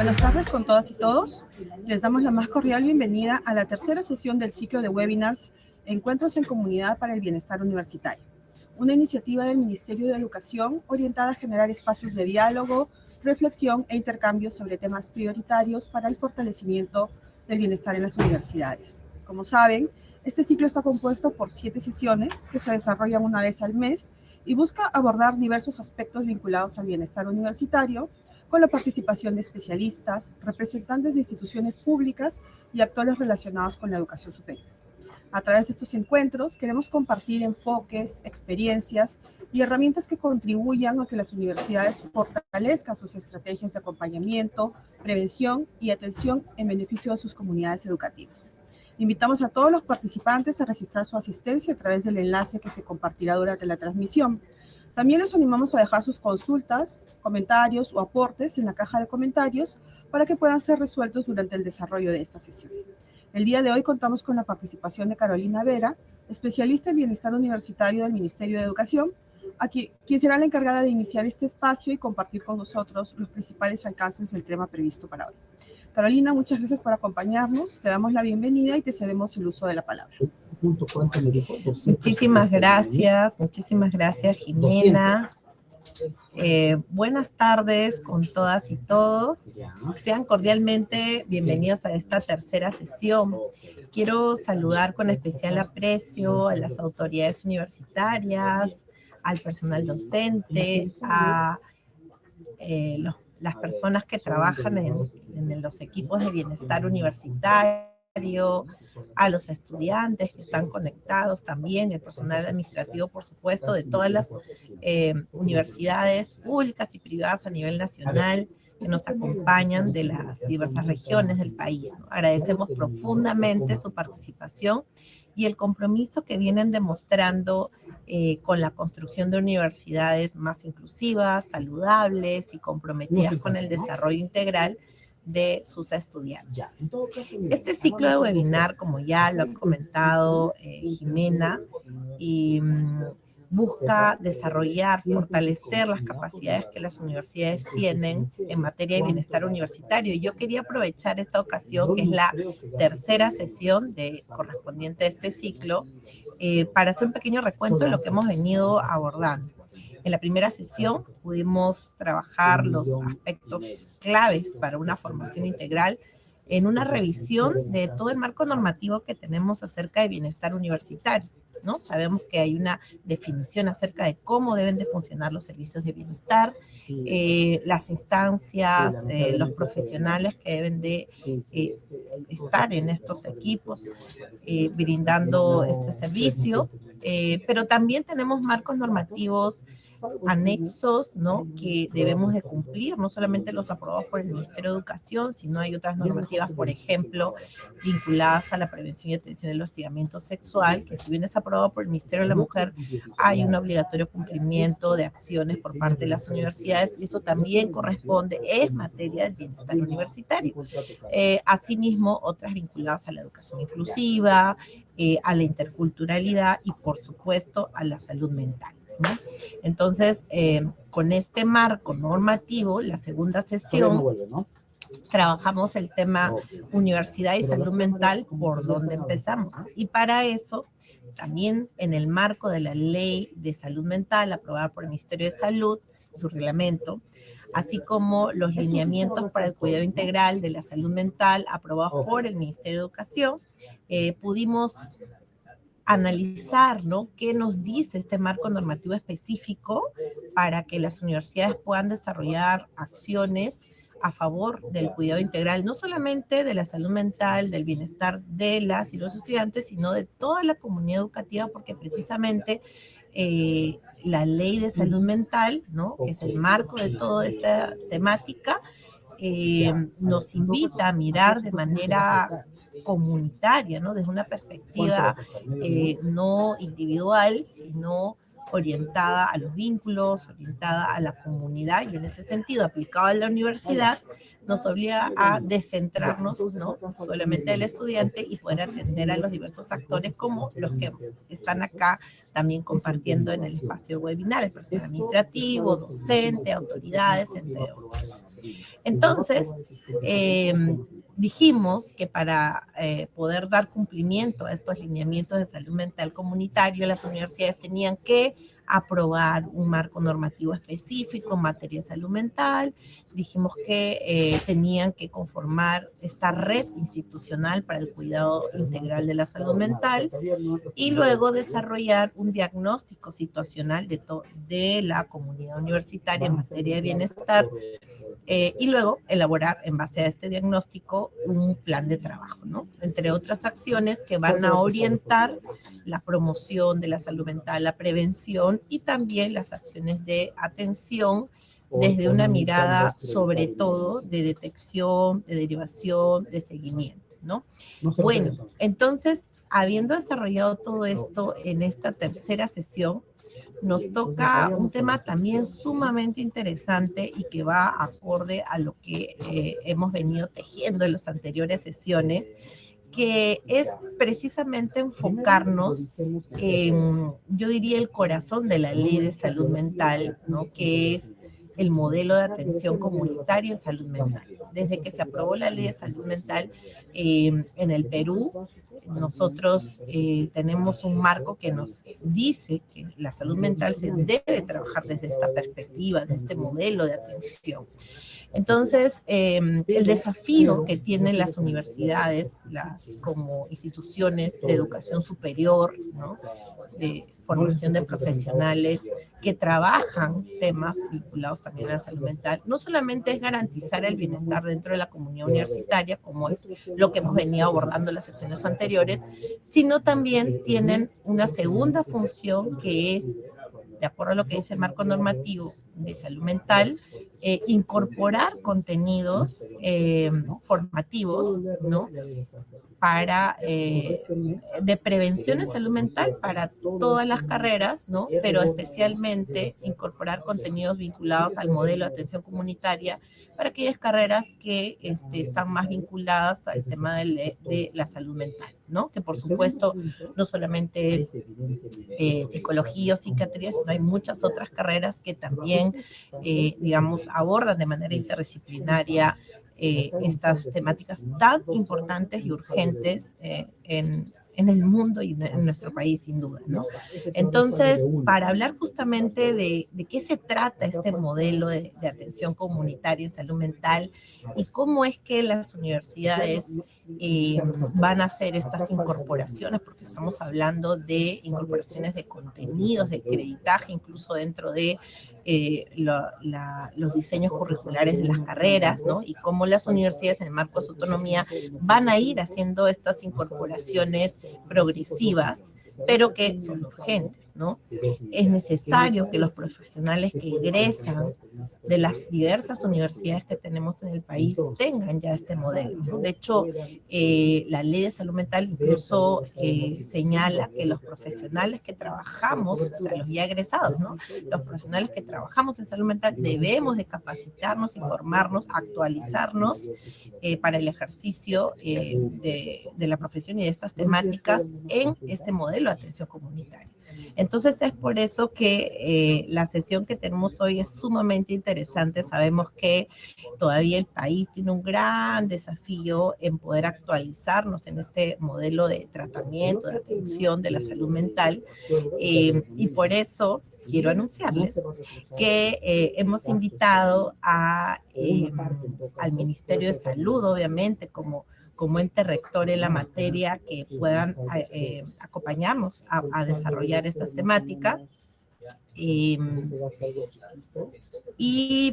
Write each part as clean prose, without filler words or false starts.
Buenas tardes con todas y todos. Les damos la más cordial bienvenida a la tercera sesión del ciclo de webinars Encuentros en Comunidad para el Bienestar Universitario, una iniciativa del Ministerio de Educación orientada a generar espacios de diálogo, reflexión e intercambio sobre temas prioritarios para el fortalecimiento del bienestar en las universidades. Como saben, este ciclo está compuesto por 7 sesiones que se desarrollan una vez al mes y busca abordar diversos aspectos vinculados al bienestar universitario, con la participación de especialistas, representantes de instituciones públicas y actores relacionados con la educación superior. A través de estos encuentros queremos compartir enfoques, experiencias y herramientas que contribuyan a que las universidades fortalezcan sus estrategias de acompañamiento, prevención y atención en beneficio de sus comunidades educativas. Invitamos a todos los participantes a registrar su asistencia a través del enlace que se compartirá durante la transmisión. También les animamos a dejar sus consultas, comentarios o aportes en la caja de comentarios para que puedan ser resueltos durante el desarrollo de esta sesión. El día de hoy contamos con la participación de Carolina Vera, especialista en bienestar universitario del Ministerio de Educación, quien será la encargada de iniciar este espacio y compartir con nosotros los principales alcances del tema previsto para hoy. Carolina, muchas gracias por acompañarnos, te damos la bienvenida y te cedemos el uso de la palabra. Muchísimas gracias Jimena. Buenas tardes con todas y todos. Sean cordialmente bienvenidos a esta tercera sesión. Quiero saludar con especial aprecio a las autoridades universitarias, al personal docente, a las personas que trabajan en los equipos de bienestar universitario, a los estudiantes que están conectados también, el personal administrativo, por supuesto, de todas las universidades públicas y privadas a nivel nacional que nos acompañan de las diversas regiones del país, ¿no? Agradecemos profundamente su participación y el compromiso que vienen demostrando con la construcción de universidades más inclusivas, saludables y comprometidas con el desarrollo integral de sus estudiantes. Este ciclo de webinar, como ya lo ha comentado Jimena, busca desarrollar, fortalecer las capacidades que las universidades tienen en materia de bienestar universitario. Y yo quería aprovechar esta ocasión, que es la tercera sesión correspondiente a este ciclo, para hacer un pequeño recuento de lo que hemos venido abordando. En la primera sesión pudimos trabajar los aspectos claves para una formación integral en una revisión de todo el marco normativo que tenemos acerca de bienestar universitario, ¿no? Sabemos que hay una definición acerca de cómo deben de funcionar los servicios de bienestar, las instancias, los profesionales que deben de estar en estos equipos brindando este servicio, pero también tenemos marcos normativos anexos, ¿no?, que debemos de cumplir, no solamente los aprobados por el Ministerio de Educación, sino hay otras normativas, por ejemplo, vinculadas a la prevención y atención del hostigamiento sexual, que si bien es aprobado por el Ministerio de la Mujer, hay un obligatorio cumplimiento de acciones por parte de las universidades, y esto también corresponde, es materia del bienestar universitario. Asimismo, otras vinculadas a la educación inclusiva, a la interculturalidad y, por supuesto, a la salud mental, ¿no? Entonces, con este marco normativo, la segunda sesión, trabajamos el tema universidad y salud mental, por donde empezamos. Y para eso, también en el marco de la Ley de Salud Mental, aprobada por el Ministerio de Salud, su reglamento, así como los lineamientos para el cuidado integral de la salud mental, aprobados por el Ministerio de Educación, pudimos analizar, ¿no?, qué nos dice este marco normativo específico para que las universidades puedan desarrollar acciones a favor del cuidado integral, no solamente de la salud mental, del bienestar de las y los estudiantes, sino de toda la comunidad educativa, porque precisamente la ley de salud mental, ¿no?, que es el marco de toda esta temática, nos invita a mirar de manera comunitaria, ¿no?, desde una perspectiva no individual, sino orientada a los vínculos, orientada a la comunidad, y en ese sentido, aplicado a la universidad, nos obliga a descentrarnos, ¿no?, solamente del estudiante y poder atender a los diversos actores como los que están acá también compartiendo en el espacio webinar, el personal administrativo, docente, autoridades, entre otros. Entonces, dijimos que para poder dar cumplimiento a estos lineamientos de salud mental comunitario, las universidades tenían que aprobar un marco normativo específico en materia de salud mental. Dijimos que tenían que conformar esta red institucional para el cuidado integral de la salud mental y luego desarrollar un diagnóstico situacional de la comunidad universitaria en materia de bienestar y luego elaborar en base a este diagnóstico un plan de trabajo, ¿no? Entre otras acciones que van a orientar la promoción de la salud mental, la prevención y también las acciones de atención desde una mirada sobre todo de detección, de derivación, de seguimiento, ¿no? Bueno, entonces, habiendo desarrollado todo esto en esta tercera sesión, nos toca un tema también sumamente interesante y que va acorde a lo que hemos venido tejiendo en las anteriores sesiones, que es precisamente enfocarnos en, yo diría, el corazón de la ley de salud mental, ¿no?, que es el modelo de atención comunitaria en salud mental. Desde que se aprobó la ley de salud mental en el Perú, nosotros tenemos un marco que nos dice que la salud mental se debe trabajar desde esta perspectiva, de este modelo de atención. Entonces, el desafío que tienen las universidades, como instituciones de educación superior, ¿no?, de formación de profesionales que trabajan temas vinculados también a la salud mental, no solamente es garantizar el bienestar dentro de la comunidad universitaria, como es lo que hemos venido abordando en las sesiones anteriores, sino también tienen una segunda función que es, de acuerdo a lo que dice el marco normativo de salud mental, incorporar contenidos formativos, ¿no?, para, de prevención de salud mental para todas las carreras, ¿no?, pero especialmente incorporar contenidos vinculados al modelo de atención comunitaria para aquellas carreras que están más vinculadas al tema de la salud mental, ¿no?, que por supuesto no solamente es psicología o psiquiatría, sino hay muchas otras carreras que también, digamos, abordan de manera interdisciplinaria estas temáticas tan importantes y urgentes en el mundo y en nuestro país, sin duda, ¿no? Entonces, para hablar justamente de qué se trata este modelo de atención comunitaria en salud mental y cómo es que las universidades van a hacer estas incorporaciones, porque estamos hablando de incorporaciones de contenidos, de creditaje, incluso dentro de los diseños curriculares de las carreras, ¿no? Y cómo las universidades en el marco de su autonomía van a ir haciendo estas incorporaciones progresivas, pero que son urgentes, ¿no? Es necesario que los profesionales que egresan de las diversas universidades que tenemos en el país tengan ya este modelo, ¿no? De hecho, la ley de salud mental incluso señala que los profesionales que trabajamos, o sea, los ya egresados, ¿no?, los profesionales que trabajamos en salud mental debemos de capacitarnos, informarnos, actualizarnos para el ejercicio de la profesión y de estas temáticas en este modelo de atención comunitaria. Entonces es por eso que la sesión que tenemos hoy es sumamente interesante. Sabemos que todavía el país tiene un gran desafío en poder actualizarnos en este modelo de tratamiento, de atención de la salud mental, y por eso quiero anunciarles que hemos invitado al Ministerio de Salud, obviamente, como ente rector en la materia, que puedan acompañarnos a desarrollar estas temáticas. Y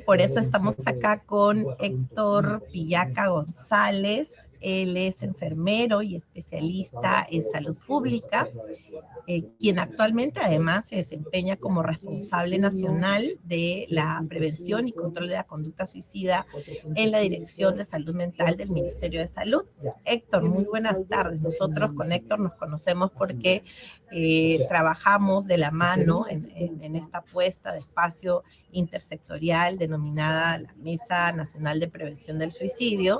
por eso estamos acá con Héctor Pillaca González, Él es enfermero y especialista en salud pública, quien actualmente además se desempeña como responsable nacional de la prevención y control de la conducta suicida en la Dirección de Salud Mental del Ministerio de Salud. Héctor, muy buenas tardes. Nosotros con Héctor nos conocemos porque trabajamos de la mano en esta apuesta de espacio intersectorial denominada la Mesa Nacional de Prevención del Suicidio.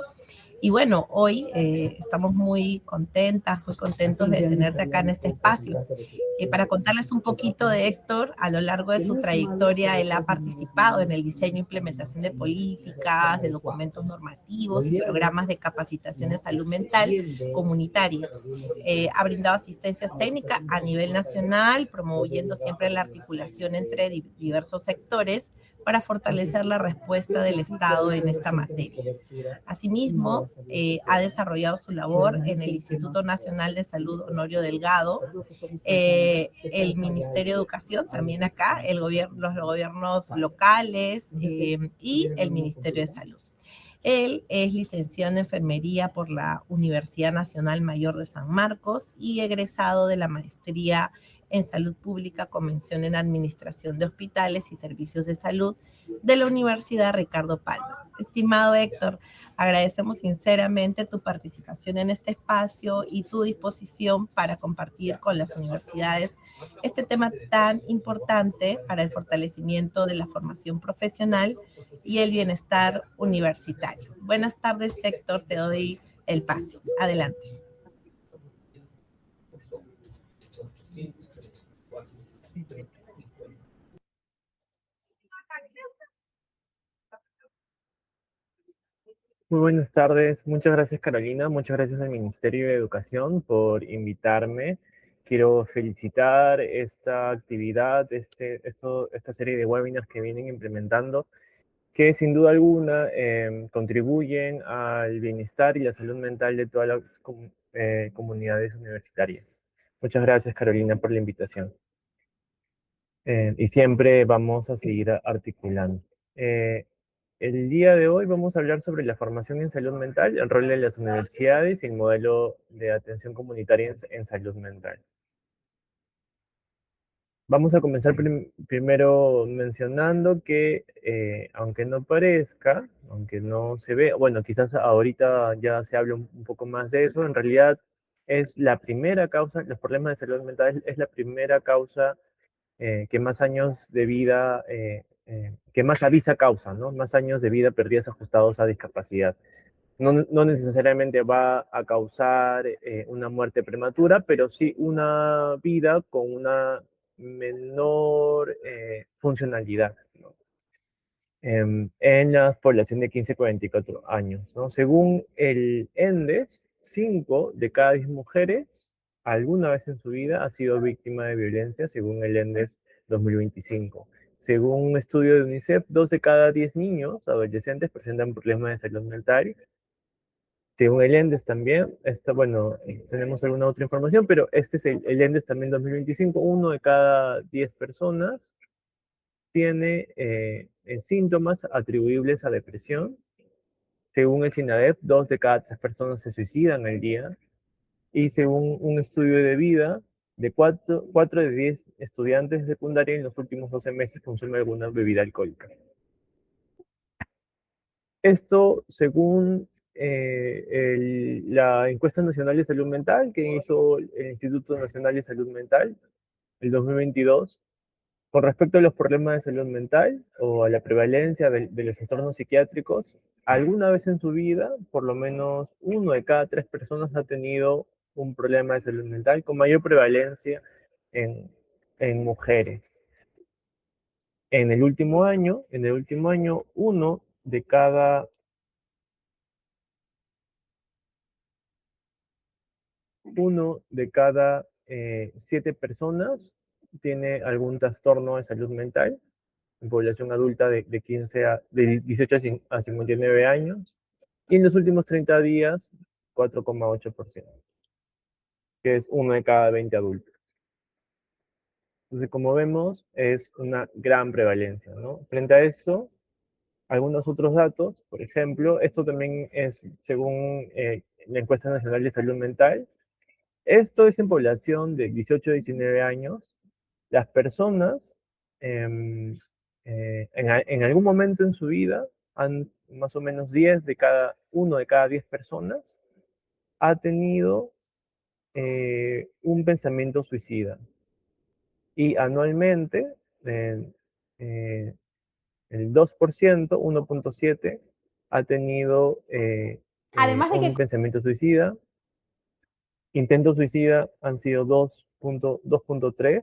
Y bueno, hoy estamos muy contentos de tenerte acá en este espacio. Para contarles un poquito de Héctor, a lo largo de su trayectoria, él ha participado en el diseño e implementación de políticas, de documentos normativos y programas de capacitación de salud mental comunitaria. Ha brindado asistencia técnica a nivel nacional, promoviendo siempre la articulación entre diversos sectores para fortalecer la respuesta del Estado en esta materia. Asimismo, ha desarrollado su labor en el Instituto Nacional de Salud Honorio Delgado, el Ministerio de Educación, también acá, los gobiernos locales y el Ministerio de Salud. Él es licenciado en enfermería por la Universidad Nacional Mayor de San Marcos y egresado de la maestría en salud pública con mención en administración de hospitales y servicios de salud de la Universidad Ricardo Palma. Estimado Héctor, agradecemos sinceramente tu participación en este espacio y tu disposición para compartir con las universidades este tema tan importante para el fortalecimiento de la formación profesional y el bienestar universitario. Buenas tardes, Héctor, te doy el pase. Adelante. Muy buenas tardes, muchas gracias Carolina, muchas gracias al Ministerio de Educación por invitarme. Quiero felicitar esta actividad, esta serie de webinars que vienen implementando, que sin duda alguna contribuyen al bienestar y la salud mental de todas las comunidades universitarias. Muchas gracias Carolina por la invitación. Y siempre vamos a seguir articulando. El día de hoy vamos a hablar sobre la formación en salud mental, el rol de las universidades y el modelo de atención comunitaria en salud mental. Vamos a comenzar primero mencionando que, aunque no parezca, aunque no se ve, bueno, quizás ahorita ya se habla un poco más de eso, en realidad es la primera causa, los problemas de salud mental es la primera causa que más años de vida, que más avisa causa, ¿no? Más años de vida perdidos ajustados a discapacidad. No necesariamente va a causar una muerte prematura, pero sí una vida con una menor funcionalidad, ¿no? En la población de 15 a 44 años, ¿no? Según el ENDES, 5 de cada 10 mujeres alguna vez en su vida ha sido víctima de violencia, según el ENDES 2025. Según un estudio de UNICEF, 2 de cada 10 niños adolescentes presentan problemas de salud mental. Según el ENDES también, bueno, tenemos alguna otra información, pero este es el ENDES también 2025, 1 de cada 10 personas tiene síntomas atribuibles a depresión. Según el SINADEP, 2 de cada 3 personas se suicidan al día. Y según un estudio de vida, de 4 de 10 estudiantes de secundaria en los últimos 12 meses consumen alguna bebida alcohólica. Esto según la encuesta nacional de salud mental que hizo el Instituto Nacional de Salud Mental el 2022. Con respecto a los problemas de salud mental o a la prevalencia de los trastornos psiquiátricos, alguna vez en su vida, por lo menos 1 de cada 3 personas ha tenido un problema de salud mental con mayor prevalencia en mujeres. En el último año, uno de cada 7 personas tiene algún trastorno de salud mental en población adulta de 18 a 59 años, y en los últimos 30 días, 4,8%, que es 1 de cada 20 adultos. Entonces, como vemos, es una gran prevalencia, ¿no? Frente a eso, algunos otros datos, por ejemplo, esto también es según la encuesta nacional de salud mental. Esto es en población de 18 a 19 años. Las personas en algún momento en su vida, más o menos 1 de cada 10 personas ha tenido un pensamiento suicida. Y anualmente, eh, el 2%, 1.7, ha tenido Además de que un pensamiento suicida. Intentos suicida han sido 2.3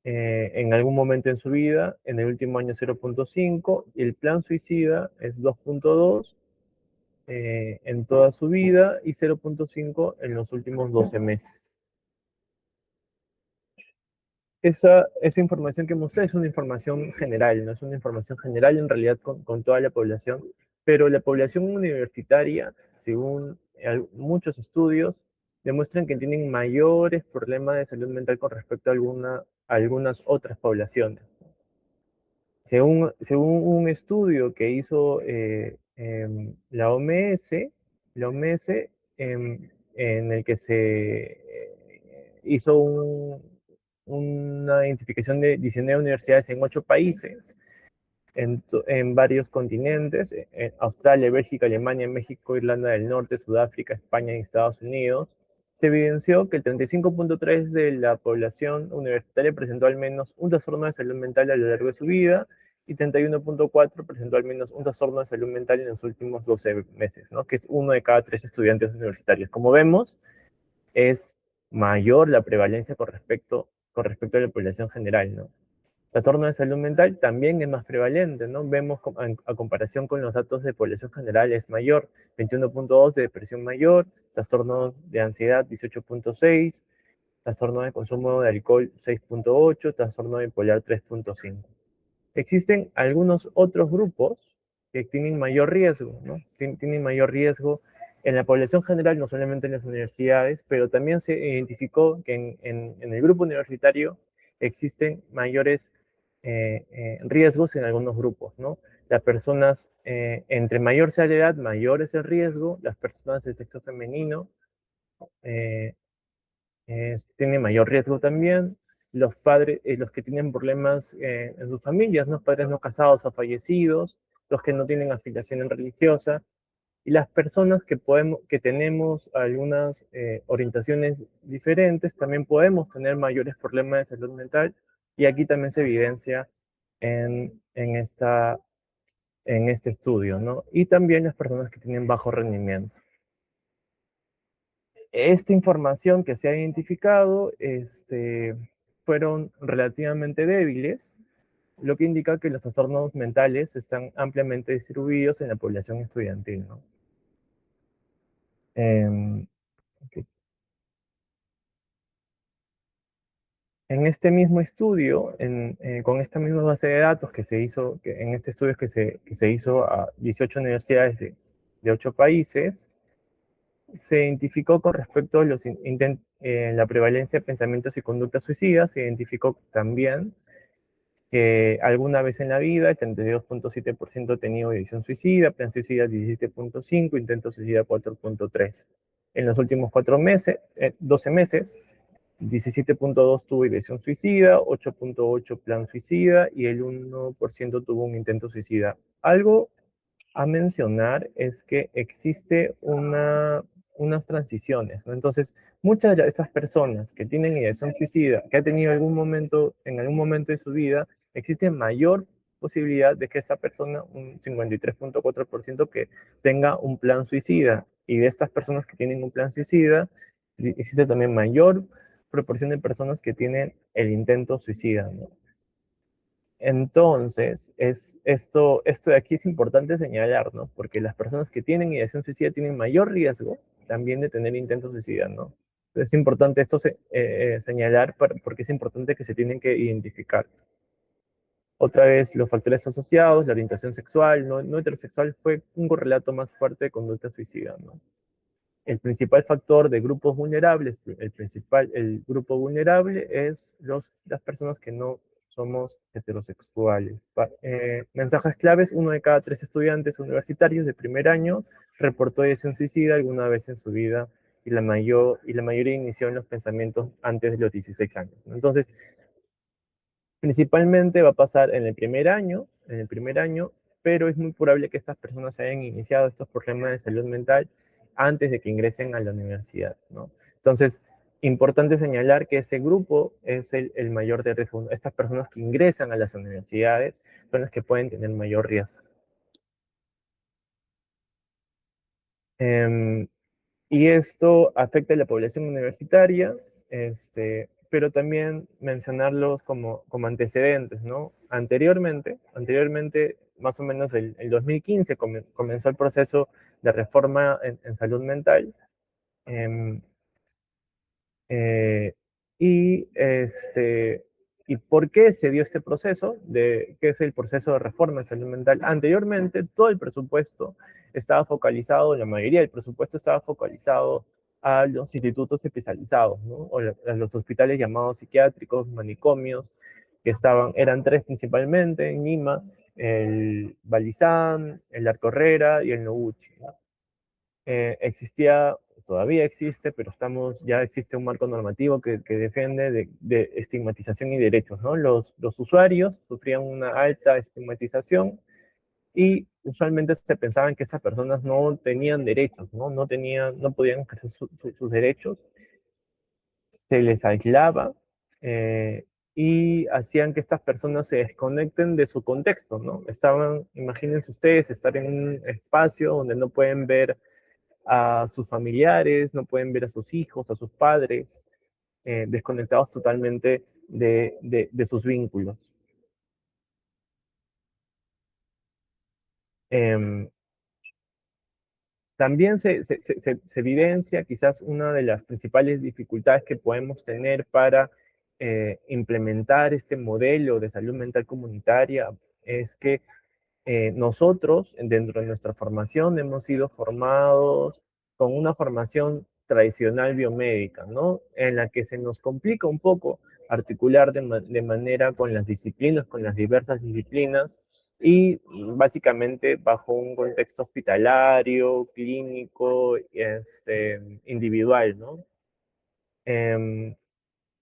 en algún momento en su vida, en el último año 0.5, y el plan suicida es 2.2 en toda su vida y 0.5 en los últimos 12 meses. Esa información que mostré es una información general, no es una información general en realidad con toda la población, pero la población universitaria, según muchos estudios, demuestran que tienen mayores problemas de salud mental con respecto a algunas otras poblaciones. Según un estudio que hizo la OMS, en el que se hizo una identificación de 19 universidades en 8 países, en varios continentes, en Australia, Bélgica, Alemania, México, Irlanda del Norte, Sudáfrica, España y Estados Unidos, se evidenció que el 35.3% de la población universitaria presentó al menos un trastorno de salud mental a lo largo de su vida y 31.4% presentó al menos un trastorno de salud mental en los últimos 12 meses, ¿no? Que es 1 de cada 3 estudiantes universitarios. Como vemos, es mayor la prevalencia con respecto a la población general, ¿no? Trastorno de salud mental también es más prevalente, ¿no? Vemos a comparación con los datos de población general es mayor, 21.2 de depresión mayor, trastorno de ansiedad 18.6, trastorno de consumo de alcohol 6.8, trastorno bipolar 3.5. Existen algunos otros grupos que tienen mayor riesgo, ¿no? Tienen mayor riesgo en la población general, no solamente en las universidades, pero también se identificó que en el grupo universitario existen mayores riesgos en algunos grupos, ¿no? Las personas entre mayor sea la edad, mayor es el riesgo, las personas del sexo femenino eh, tienen mayor riesgo también, los padres, los que tienen problemas en sus familias, ¿no? Padres no casados o fallecidos, los que no tienen afiliación religiosa, y las personas que tenemos algunas orientaciones diferentes, también podemos tener mayores problemas de salud mental, y aquí también se evidencia en este estudio, ¿no? Y también las personas que tienen bajo rendimiento. Esta información que se ha identificado fueron relativamente débiles, lo que indica que los trastornos mentales están ampliamente distribuidos en la población estudiantil, ¿no? Okay. En este mismo estudio, con esta misma base de datos que se hizo, en este estudio que se hizo a 18 universidades de 8 países, se identificó con respecto a la prevalencia de pensamientos y conductas suicidas, se identificó también que alguna vez en la vida el 32.7% ha tenido ideación suicida, plan suicida 17.5%, intento suicida 4.3%. En los últimos 12 meses, 17.2% tuvo ideación suicida, 8.8% plan suicida y el 1% tuvo un intento suicida. Algo a mencionar es que existe unas transiciones, ¿no? Entonces, muchas de esas personas que tienen ideación suicida, que ha tenido en algún momento de su vida, existe mayor posibilidad de que esa persona, un 53.4%, que tenga un plan suicida. Y de estas personas que tienen un plan suicida, existe también mayor proporción de personas que tienen el intento suicida, ¿no? Entonces, esto de aquí es importante señalar, ¿no? Porque las personas que tienen ideación suicida tienen mayor riesgo también de tener intentos suicidas, ¿no? Es importante esto señalar porque es importante que se tienen que identificar. Otra vez, los factores asociados, la orientación sexual, no heterosexual, fue un correlato más fuerte de conducta suicida, ¿no? El principal factor de grupos vulnerables, el grupo vulnerable es las personas que no somos heterosexuales. Mensajes claves: 1 de cada 3 estudiantes universitarios de primer año reportó ideación suicida alguna vez en su vida, y la mayoría inició en los pensamientos antes de los 16 años. Entonces, principalmente va a pasar en el primer año, pero es muy probable que estas personas hayan iniciado estos problemas de salud mental antes de que ingresen a la universidad, ¿no? Entonces, importante señalar que ese grupo es el mayor de riesgo. Estas personas que ingresan a las universidades son las que pueden tener mayor riesgo. Em, y esto afecta a la población universitaria, pero también mencionarlos como antecedentes, ¿no? Anteriormente, más o menos el 2015 comenzó el proceso de reforma en salud mental. em, eh, y, ¿Y por qué se dio este proceso? ¿Qué es el proceso de reforma en salud mental? Anteriormente, todo el presupuesto estaba focalizado, la mayoría del presupuesto estaba focalizado a los institutos especializados, ¿no? O a los hospitales llamados psiquiátricos, manicomios, eran 3 principalmente, en Lima: el Balizán, el Arco Herrera y el Noguchi, ¿no? Todavía existe, pero ya existe un marco normativo que defiende de estigmatización y derechos, ¿no? Los usuarios sufrían una alta estigmatización y usualmente se pensaban que estas personas no tenían derechos, ¿no? No podían ejercer sus derechos, se les aislaba, y hacían que estas personas se desconecten de su contexto, ¿no? Imagínense ustedes estar en un espacio donde no pueden ver a sus familiares, no pueden ver a sus hijos, a sus padres, desconectados totalmente de sus vínculos. Em, También se evidencia quizás una de las principales dificultades que podemos tener para implementar este modelo de salud mental comunitaria, es que nosotros, dentro de nuestra formación, hemos sido formados con una formación tradicional biomédica, ¿no? En la que se nos complica un poco articular de manera con las disciplinas, con las diversas disciplinas, y básicamente bajo un contexto hospitalario, clínico, individual, ¿no? Em,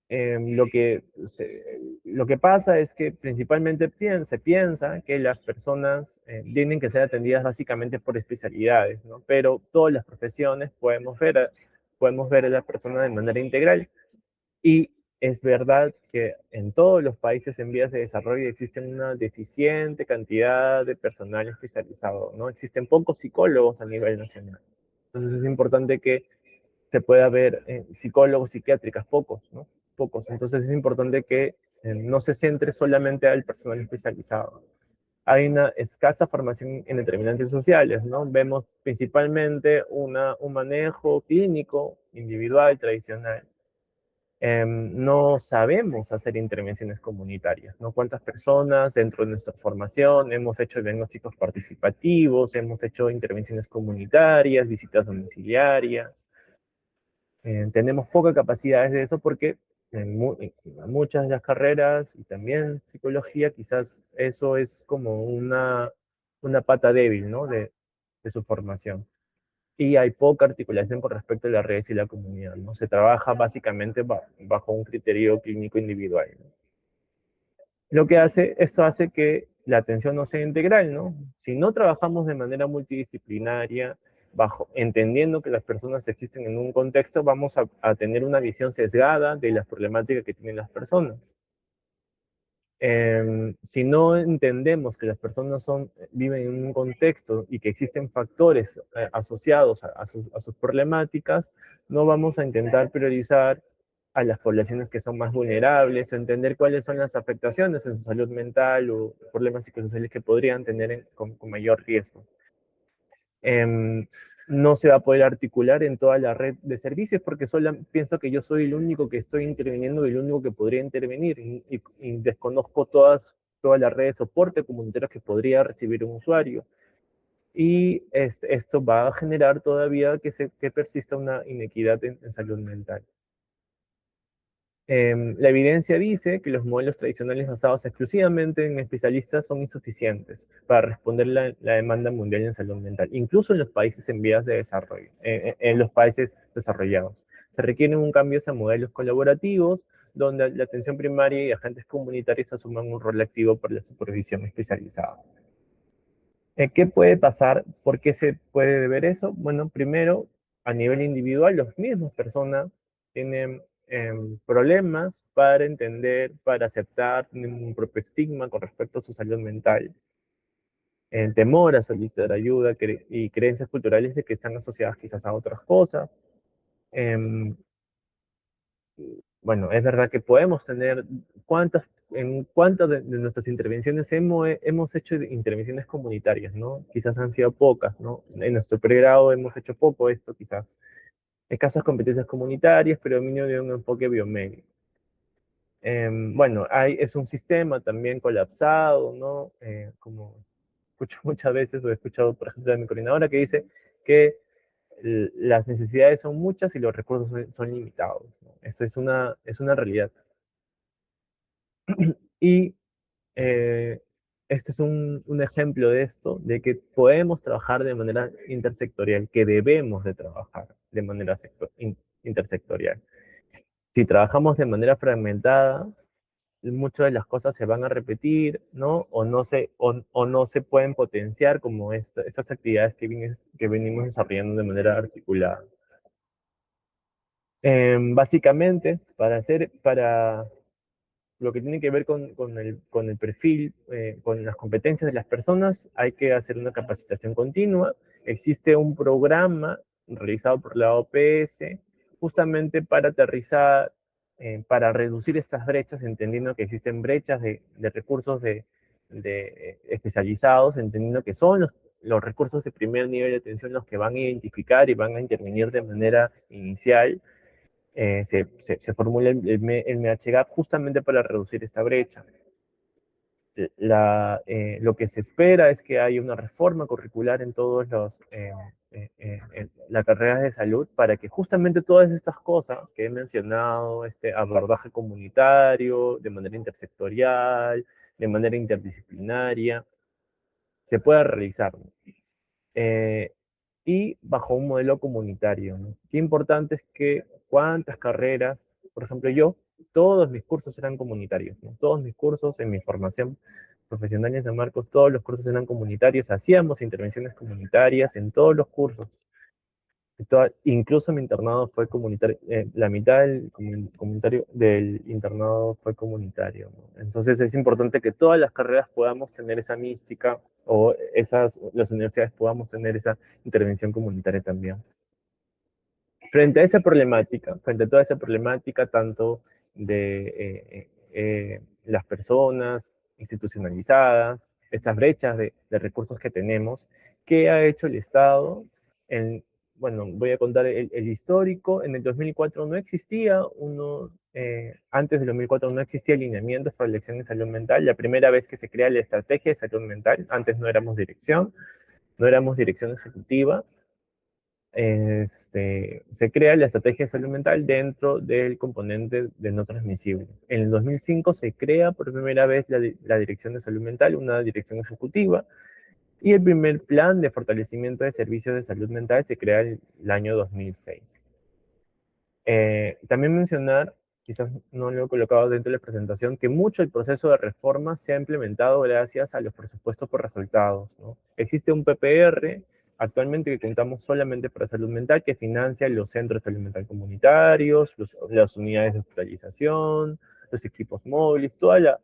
Em, lo que, lo que pasa es que principalmente se piensa que las personas tienen que ser atendidas básicamente por especialidades, ¿no? Pero todas las profesiones podemos ver a la persona de manera integral. Y es verdad que en todos los países en vías de desarrollo existen una deficiente cantidad de personal especializado, ¿no? Existen pocos psicólogos a nivel nacional. Entonces es importante que se puede ver psicólogos psiquiátricas, pocos, ¿no? Pocos. Entonces es importante que no se centre solamente al personal especializado. Hay una escasa formación en determinantes sociales, ¿no? Vemos principalmente un manejo clínico, individual, tradicional. No sabemos hacer intervenciones comunitarias, ¿no? ¿Cuántas personas dentro de nuestra formación hemos hecho diagnósticos participativos, hemos hecho intervenciones comunitarias, visitas domiciliarias? Tenemos poca capacidad de eso porque en muchas de las carreras y también psicología quizás eso es como una pata débil, ¿no? de su formación. Y hay poca articulación con respecto a las redes y la comunidad, ¿no? Se trabaja básicamente bajo un criterio clínico individual, ¿no? Esto hace que la atención no sea integral, ¿no? Si no trabajamos de manera multidisciplinaria, entendiendo que las personas existen en un contexto, vamos a tener una visión sesgada de las problemáticas que tienen las personas. Si no entendemos que las personas viven en un contexto y que existen factores asociados a sus problemáticas, no vamos a intentar priorizar a las poblaciones que son más vulnerables, o entender cuáles son las afectaciones en su salud mental o problemas psicosociales que podrían tener con mayor riesgo. No se va a poder articular en toda la red de servicios porque solo pienso que yo soy el único que estoy interviniendo y el único que podría intervenir, y desconozco toda la red de soporte comunitario que podría recibir un usuario. Y esto va a generar todavía que persista una inequidad en salud mental. La evidencia dice que los modelos tradicionales basados exclusivamente en especialistas son insuficientes para responder la demanda mundial en salud mental, incluso en los países en vías de desarrollo, en los países desarrollados. Se requiere un cambio hacia modelos colaborativos, donde la atención primaria y agentes comunitarios asuman un rol activo para la supervisión especializada. ¿Qué puede pasar? ¿Por qué se puede ver eso? Bueno, primero, a nivel individual, las mismas personas tienen problemas para entender, para aceptar, tienen un propio estigma con respecto a su salud mental, temor a solicitar ayuda y creencias culturales de que están asociadas quizás a otras cosas. Em, bueno, es verdad que podemos tener en cuántas de nuestras intervenciones hemos hecho intervenciones comunitarias, ¿no? Quizás han sido pocas, ¿no? En nuestro pregrado hemos hecho poco esto, quizás. Escasas competencias comunitarias, predominio de un enfoque biomédico. Bueno, es un sistema también colapsado, ¿no? Como escucho muchas veces, o he escuchado, por ejemplo, de mi coordinadora que dice que las necesidades son muchas y los recursos son limitados, ¿no? Eso es una realidad. Y este es un ejemplo de esto, de que podemos trabajar de manera intersectorial, que debemos de trabajar de manera intersectorial. Si trabajamos de manera fragmentada, muchas de las cosas se van a repetir, ¿no? O no se pueden potenciar como estas actividades que venimos desarrollando de manera articulada. Básicamente, para lo que tiene que ver con el perfil, con las competencias de las personas, hay que hacer una capacitación continua. Existe un programa realizado por la OPS justamente para aterrizar, para reducir estas brechas, entendiendo que existen brechas de recursos especializados, entendiendo que son los recursos de primer nivel de atención los que van a identificar y van a intervenir de manera inicial. Se formula el MHGAP justamente para reducir esta brecha. Lo que se espera es que haya una reforma curricular en todos las carreras de salud para que justamente todas estas cosas que he mencionado, este abordaje comunitario, de manera intersectorial, de manera interdisciplinaria, se pueda realizar. Y bajo un modelo comunitario, ¿no? Qué importante es que cuántas carreras, por ejemplo, todos mis cursos eran comunitarios, ¿no? Todos mis cursos en mi formación profesional en San Marcos, todos los cursos eran comunitarios, hacíamos intervenciones comunitarias en todos los cursos. Incluso mi internado fue comunitario, la mitad del internado fue comunitario, ¿no? Entonces es importante que todas las carreras podamos tener esa mística, o las universidades podamos tener esa intervención comunitaria también. Frente a esa problemática, frente a toda esa problemática, tanto de las personas institucionalizadas, estas brechas de recursos que tenemos, ¿qué ha hecho el Estado? Bueno, voy a contar el histórico. En el 2004 no existía antes del 2004 no existía alineamientos para la elección de salud mental. La primera vez que se crea la estrategia de salud mental, antes no éramos dirección ejecutiva. Se crea la estrategia de salud mental dentro del componente de no transmisible. En el 2005 se crea por primera vez la Dirección de Salud Mental, una dirección ejecutiva, y el primer plan de fortalecimiento de servicios de salud mental se crea el año 2006. También mencionar, quizás no lo he colocado dentro de la presentación, que mucho del proceso de reforma se ha implementado gracias a los presupuestos por resultados, ¿no? Existe un PPR actualmente que contamos solamente para salud mental, que financia los centros de salud mental comunitarios, las unidades de hospitalización, los equipos móviles, toda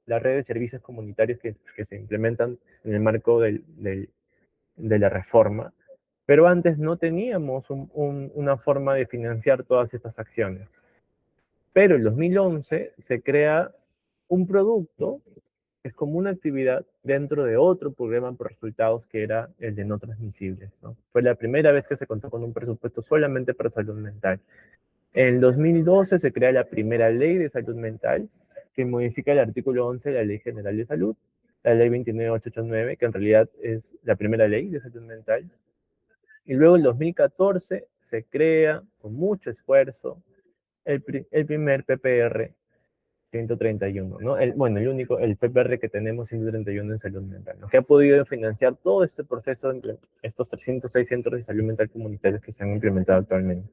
la red de servicios comunitarios que se implementan en el marco de la reforma. Pero antes no teníamos una forma de financiar todas estas acciones. Pero en 2011 se crea un producto que es como una actividad dentro de otro programa por resultados que era el de no transmisibles, ¿no? Fue la primera vez que se contó con un presupuesto solamente para salud mental. En 2012 se crea la primera ley de salud mental que modifica el artículo 11 de la Ley General de Salud, la ley 29889, que en realidad es la primera ley de salud mental. Y luego en 2014 se crea, con mucho esfuerzo, el primer PPR 131, ¿no? Bueno, el único, el PPR que tenemos 131 en salud mental, ¿no? Que ha podido financiar todo este proceso entre estos 306 centros de salud mental comunitarios que se han implementado actualmente.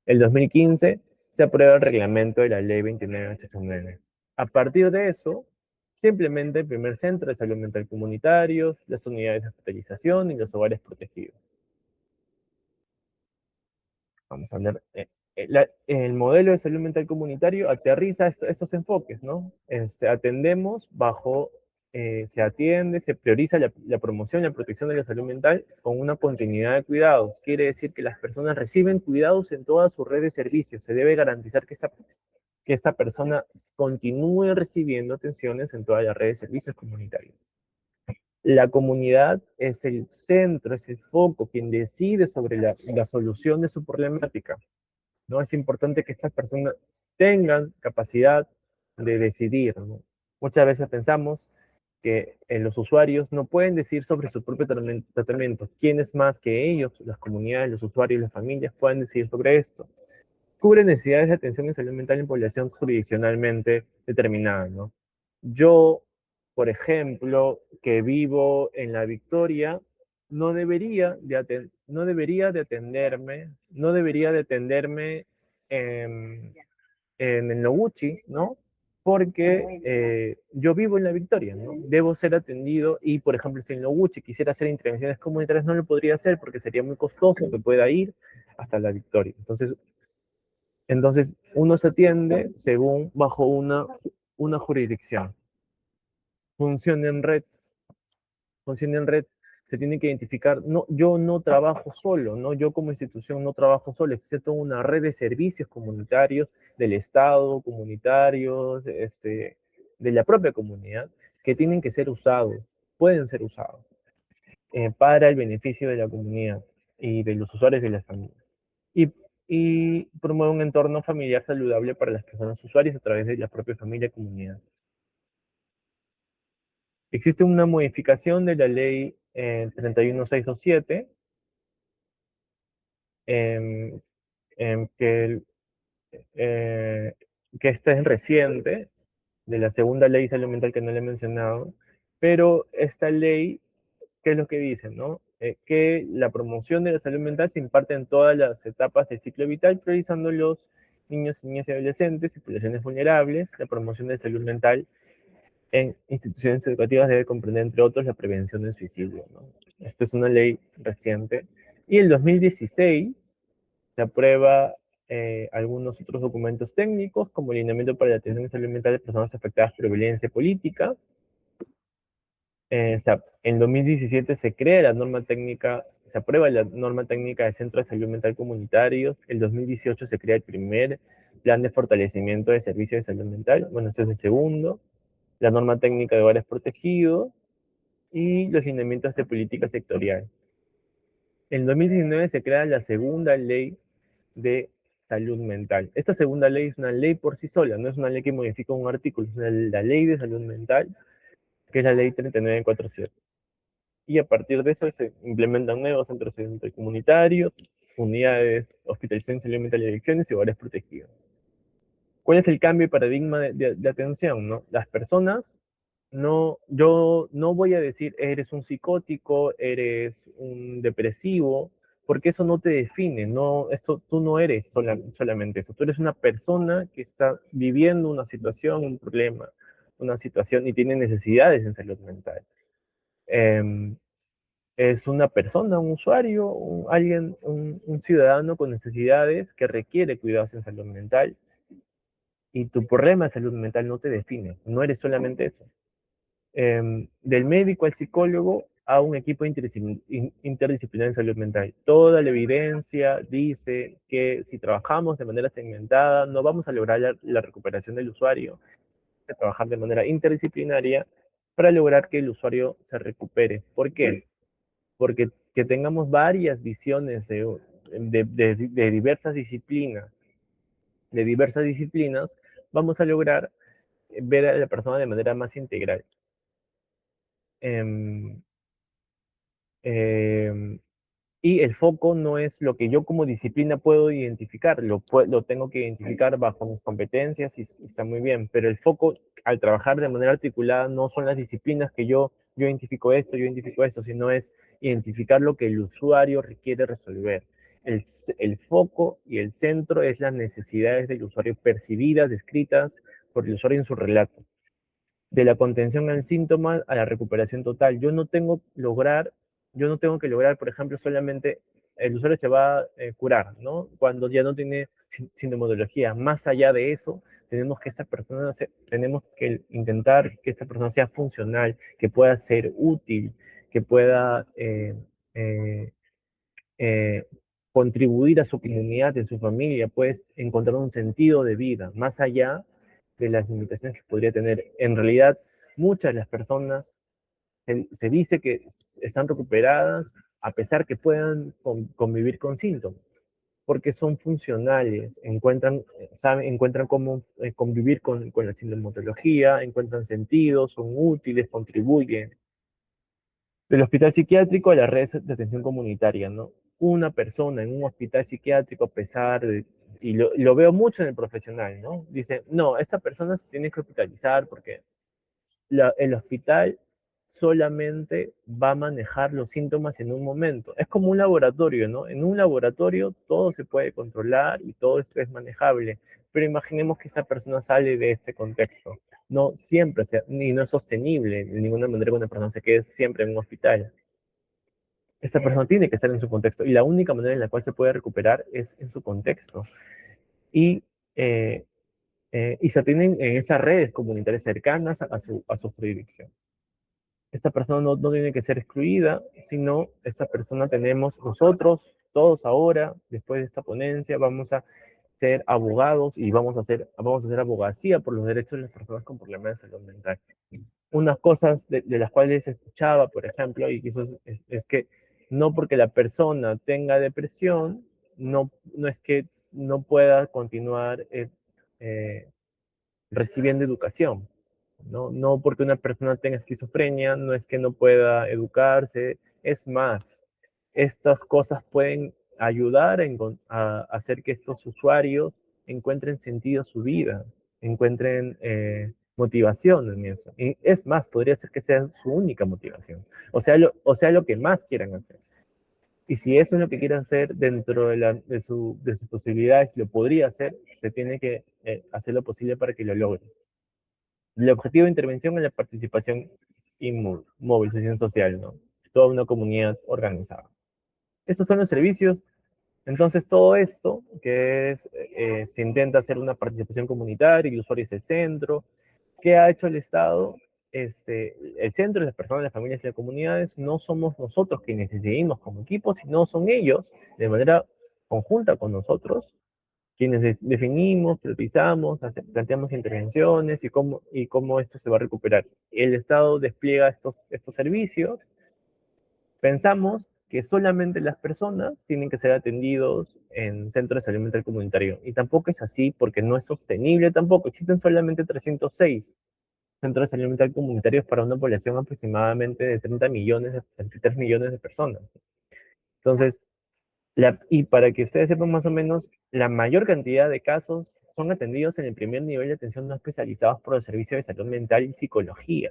El 2015 se aprueba el reglamento de la ley 2989. A partir de eso, se implementa el primer centro de salud mental comunitarios, las unidades de hospitalización y los hogares protegidos. Vamos a hablar, el modelo de salud mental comunitario aterriza estos enfoques, ¿no? Atendemos bajo, se atiende, se prioriza la promoción y la protección de la salud mental con una continuidad de cuidados. Quiere decir que las personas reciben cuidados en toda su red de servicios. Se debe garantizar que esta persona continúe recibiendo atenciones en toda la red de servicios comunitarios. La comunidad es el centro, es el foco, quien decide sobre la solución de su problemática, ¿no? Es importante que estas personas tengan capacidad de decidir, ¿no? Muchas veces pensamos que los usuarios no pueden decidir sobre su propio tratamiento. ¿Quién es más que ellos? Las comunidades, los usuarios, las familias pueden decidir sobre esto. Cubre necesidades de atención en salud mental en población jurisdiccionalmente determinada, ¿no? Yo, por ejemplo, que vivo en La Victoria, no debería de atenderme en el Noguchi, ¿no? Porque yo vivo en La Victoria, ¿no? Debo ser atendido y, por ejemplo, si en Noguchi quisiera hacer intervenciones comunitarias, no lo podría hacer porque sería muy costoso que pueda ir hasta La Victoria. Entonces, uno se atiende según bajo una jurisdicción. Funciona en red, funciona en red, se tiene que identificar, no, yo no trabajo solo, ¿no? Yo como institución no trabajo solo, existe toda una red de servicios comunitarios del Estado, comunitarios, de la propia comunidad, que tienen que ser usados, pueden ser usados, para el beneficio de la comunidad y de los usuarios de las familias. Y, y promueve un entorno familiar saludable para las personas usuarias a través de la propia familia y comunidad. Existe una modificación de la ley 31627, em, em, que, eh, que esta es reciente, de la segunda ley salud mental que no le he mencionado, pero esta ley, ¿qué es lo que dice, no? Que la promoción de la salud mental se imparte en todas las etapas del ciclo vital, priorizando los niños, niñas y adolescentes y poblaciones vulnerables. La promoción de salud mental en instituciones educativas debe comprender, entre otros, la prevención del suicidio, ¿no? Esta es una ley reciente. Y en 2016 se aprueba algunos otros documentos técnicos, como el lineamiento para la atención y salud mental de personas afectadas por violencia política. En 2017 se crea la norma técnica, se aprueba la norma técnica de Centro de Salud Mental Comunitarios. En 2018 se crea el primer plan de fortalecimiento de servicios de salud mental. Bueno, este es el segundo. La norma técnica de hogares protegidos y los lineamientos de política sectorial. En 2019 se crea la segunda ley de salud mental. Esta segunda ley es una ley por sí sola, no es una ley que modifica un artículo, es la ley de salud mental, que es la ley 3947. Y a partir de eso se implementan nuevos centros de salud comunitarios, unidades, hospitalización, salud mental y adicciones y hogares protegidos. ¿Cuál es el cambio de paradigma de atención, no? Las personas, no, yo no voy a decir eres un psicótico, eres un depresivo, porque eso no te define, no, tú no eres solamente eso, tú eres una persona que está viviendo una situación, un problema, una situación y tiene necesidades en salud mental. Es una persona, un usuario, un ciudadano con necesidades que requiere cuidados en salud mental y tu problema de salud mental no te define, no eres solamente eso. Del médico al psicólogo a un equipo interdisciplinar en salud mental. Toda la evidencia dice que si trabajamos de manera segmentada no vamos a lograr la recuperación del usuario. Hay que trabajar de manera interdisciplinaria para lograr que el usuario se recupere. ¿Por qué? Porque que tengamos varias visiones de diversas disciplinas, vamos a lograr ver a la persona de manera más integral. Eh, Y el foco no es lo que yo como disciplina puedo identificar, lo tengo que identificar bajo mis competencias y está muy bien, pero el foco al trabajar de manera articulada no son las disciplinas que yo identifico esto, sino es identificar lo que el usuario requiere resolver. El foco y el centro es las necesidades del usuario percibidas, descritas por el usuario en su relato. De la contención al síntoma a la recuperación total. Yo no tengo que lograr, por ejemplo, solamente el usuario se va a curar, ¿no? Cuando ya no tiene sintomatología. Más allá de eso, tenemos que intentar que esta persona sea funcional, que pueda ser útil, que pueda eh, eh, contribuir a su comunidad, en su familia, pues encontrar un sentido de vida, más allá de las limitaciones que podría tener. En realidad, muchas de las personas se dice que están recuperadas a pesar que puedan convivir con síntomas, porque son funcionales, encuentran cómo convivir con la sintomatología, encuentran sentido, son útiles, contribuyen del hospital psiquiátrico a las redes de atención comunitaria, ¿no? Una persona en un hospital psiquiátrico, a pesar de, y lo veo mucho en el profesional, ¿no? Dice, no, esta persona se tiene que hospitalizar porque el hospital solamente va a manejar los síntomas en un momento. Es como un laboratorio, ¿no? En un laboratorio todo se puede controlar y todo esto es manejable, pero imaginemos que esta persona sale de este contexto. No siempre, ni no es sostenible de ninguna manera que una persona se quede siempre en un hospital. Esta persona tiene que estar en su contexto y la única manera en la cual se puede recuperar es en su contexto. Y, eh, y se tienen en esas redes comunitarias cercanas a su jurisdicción. Esta persona no tiene que ser excluida, sino esta persona tenemos nosotros, todos ahora, después de esta ponencia, vamos a ser abogados y vamos a hacer abogacía por los derechos de las personas con problemas de salud mental. Unas cosas de las cuales escuchaba, por ejemplo, y eso es que no porque la persona tenga depresión, no es que no pueda continuar eh, recibiendo educación. No porque una persona tenga esquizofrenia, no es que no pueda educarse. Es más, estas cosas pueden ayudar a hacer que estos usuarios encuentren sentido a su vida, encuentren motivación en eso. Y es más, podría ser que sea su única motivación, o sea, lo que más quieran hacer. Y si eso es lo que quieren hacer dentro de sus posibilidades, lo podría hacer, se tiene que hacer lo posible para que lo logren. El objetivo de intervención es la participación y movilización social, ¿no? Toda una comunidad organizada. Estos son los servicios. Entonces, todo esto, que es, se intenta hacer una participación comunitaria, el usuario es el centro. ¿Qué ha hecho el Estado? El centro, las personas, las familias y las comunidades, no somos nosotros quienes decidimos como equipo, sino son ellos, de manera conjunta con nosotros, quienes definimos, priorizamos, planteamos intervenciones y cómo esto se va a recuperar. El Estado despliega estos servicios. Pensamos que solamente las personas tienen que ser atendidos en centros de salud mental comunitario. Y tampoco es así porque no es sostenible tampoco. Existen solamente 306 centros de salud mental comunitarios para una población aproximadamente de 30 millones, 33 millones de personas. Entonces, y para que ustedes sepan más o menos, la mayor cantidad de casos son atendidos en el primer nivel de atención no especializados por el Servicio de Salud Mental y Psicología.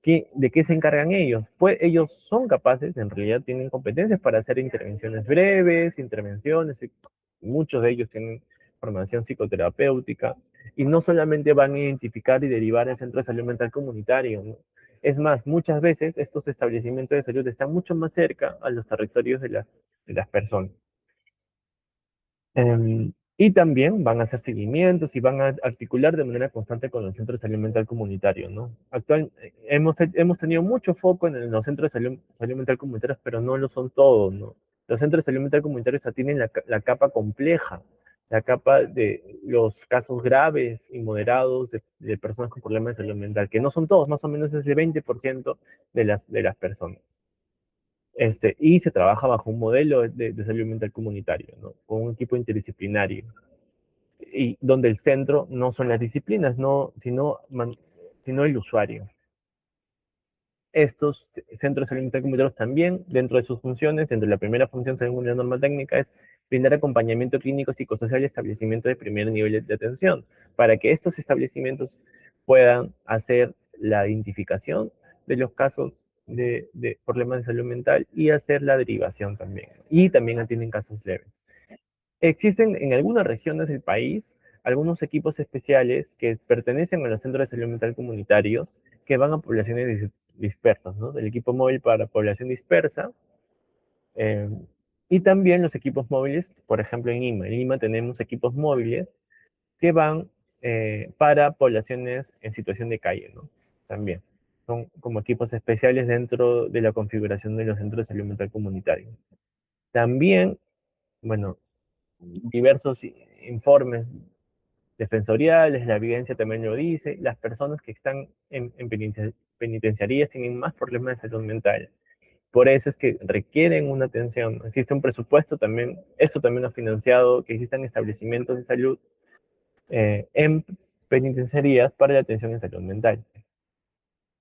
¿De qué se encargan ellos? Pues ellos son capaces, en realidad tienen competencias para hacer intervenciones breves, muchos de ellos tienen formación psicoterapéutica, y no solamente van a identificar y derivar el centro de salud mental comunitario, ¿no? Es más, muchas veces estos establecimientos de salud están mucho más cerca a los territorios de las personas. Y también van a hacer seguimientos y van a articular de manera constante con el Centro de Salud Mental Comunitario, ¿no? Hemos tenido mucho foco en los centros de salud mental comunitarios, pero no lo son todos, ¿no? Los centros de salud mental comunitarios tienen la capa compleja, la capa de los casos graves y moderados de personas con problemas de salud mental, que no son todos, más o menos es el 20% de las personas. Y se trabaja bajo un modelo de salud mental comunitario, ¿no? Con un equipo interdisciplinario, y donde el centro no son las disciplinas, sino el usuario. estos centros de salud mental comunitarios también, dentro de sus funciones, dentro de la primera función según la norma técnica, es brindar acompañamiento clínico psicosocial y establecimiento de primer nivel de atención, para que estos establecimientos puedan hacer la identificación de los casos de problemas de salud mental y hacer la derivación también. Y también atienden casos leves. Existen en algunas regiones del país algunos equipos especiales que pertenecen a los centros de salud mental comunitarios que van a poblaciones dispersas, ¿no? El equipo móvil para población dispersa, eh, y también los equipos móviles, por ejemplo en Lima. En Lima tenemos equipos móviles que van para poblaciones en situación de calle, ¿no? También. Son como equipos especiales dentro de la configuración de los centros de salud mental comunitarios. También, bueno, diversos informes defensoriales, la evidencia también lo dice, las personas que están en penitenciarías tienen más problemas de salud mental. Por eso es que requieren una atención. Existe un presupuesto también, eso también ha financiado, que existan establecimientos de salud en penitenciarías para la atención en salud mental.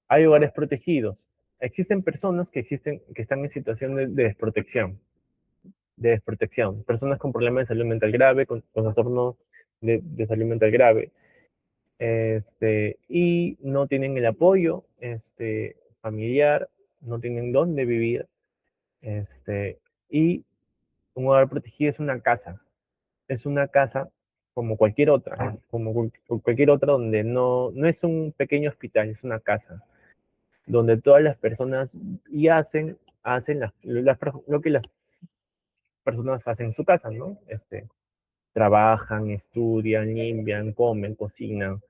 Hay hogares protegidos. Existen personas que están en situación de desprotección, personas con problemas de salud mental grave, con trastornos de salud mental grave, y no tienen el apoyo familiar, no tienen dónde vivir, y un hogar protegido es una casa como cualquier otra, como cualquier otra donde no es un pequeño hospital, es una casa, donde todas las personas y hacen lo que las personas hacen en su casa, ¿no? Trabajan, estudian, limpian, comen, cocinan.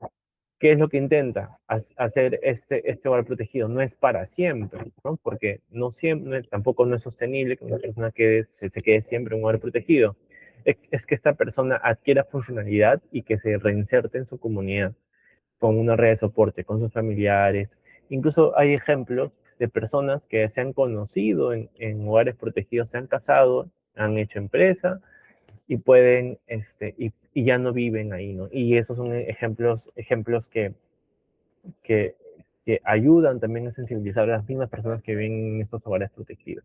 ¿Qué es lo que intenta hacer este hogar protegido? No es para siempre, ¿no? Porque no siempre, tampoco no es sostenible que una persona se quede siempre en un hogar protegido. Es que esta persona adquiera funcionalidad y que se reinserte en su comunidad con una red de soporte, con sus familiares. Incluso hay ejemplos de personas que se han conocido en hogares protegidos, se han casado, han hecho empresa y pueden, y ya no viven ahí, ¿no? Y esos son ejemplos que, que ayudan también a sensibilizar a las mismas personas que viven en estos hogares protegidos.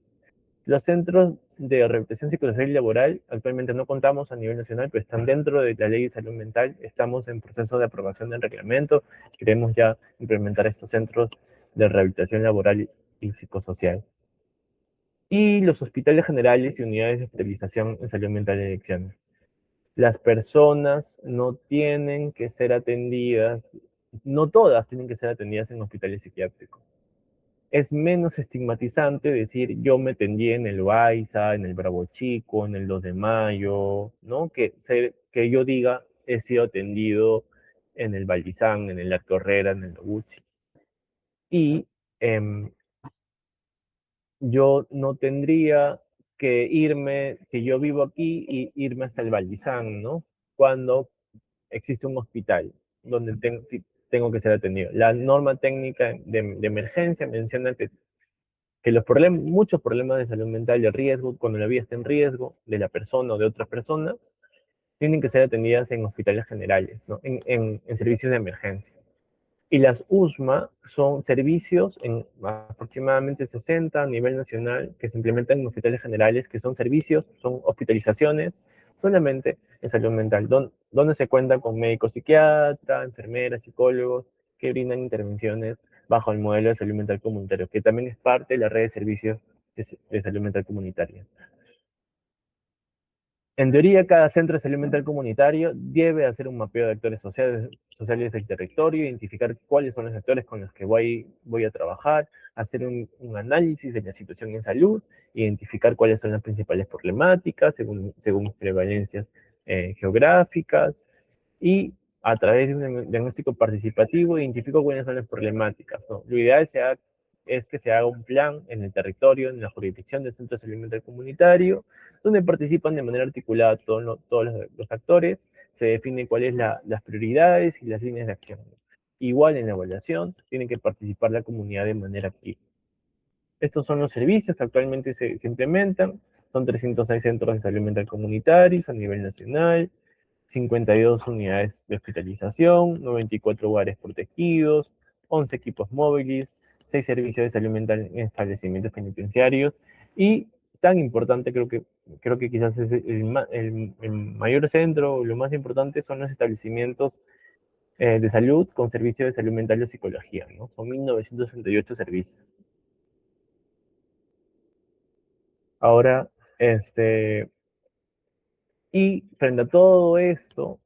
Los centros de rehabilitación psicosocial y laboral actualmente no contamos a nivel nacional, pero están dentro de la ley de salud mental. Estamos en proceso de aprobación del reglamento. Queremos ya implementar estos centros de rehabilitación laboral y psicosocial. Y los hospitales generales y unidades de estabilización en salud mental de elecciones. Las personas no tienen que ser atendidas, no todas tienen que ser atendidas en hospitales psiquiátricos. Es menos estigmatizante decir yo me atendí en el Baiza, en el Bravo Chico, en el 2 de Mayo, ¿no? Que yo diga he sido atendido en el Valdizán, en el Arco Herrera, en el Noguchi. Y yo no tendría que irme, si yo vivo aquí, y irme hasta el Valdizán, ¿no? Cuando existe un hospital donde tengo que ser atendido. La norma técnica de emergencia menciona que muchos problemas de salud mental de riesgo, cuando la vida está en riesgo de la persona o de otras personas, tienen que ser atendidas en hospitales generales, ¿no? En servicios de emergencia. Y las USMA son servicios en aproximadamente 60 a nivel nacional que se implementan en hospitales generales, que son servicios, son hospitalizaciones solamente en salud mental, donde se cuenta con médicos psiquiatra, enfermeras, psicólogos, que brindan intervenciones bajo el modelo de salud mental comunitario, que también es parte de la red de servicios de salud mental comunitaria. En teoría, cada centro de salud mental comunitario debe hacer un mapeo de actores sociales del territorio, identificar cuáles son los actores con los que voy a trabajar, hacer un análisis de la situación en salud, identificar cuáles son las principales problemáticas según prevalencias geográficas, y a través de un diagnóstico participativo identifico cuáles son las problemáticas, ¿no? Lo ideal es que se haga un plan en el territorio, en la jurisdicción del centro de salud mental comunitario, donde participan de manera articulada todos los actores, se definen cuáles las prioridades y las líneas de acción. Igual en la evaluación, tiene que participar la comunidad de manera activa. Estos son los servicios que actualmente se implementan. Son 306 centros de salud mental comunitarios a nivel nacional, 52 unidades de hospitalización, 94 hogares protegidos, 11 equipos móviles, 6 servicios de salud mental en establecimientos penitenciarios y tan importante, creo que quizás es el mayor centro, lo más importante son los establecimientos de salud con servicios de salud mental o psicología, ¿no? Son 1938 servicios. Ahora, y frente a todo esto,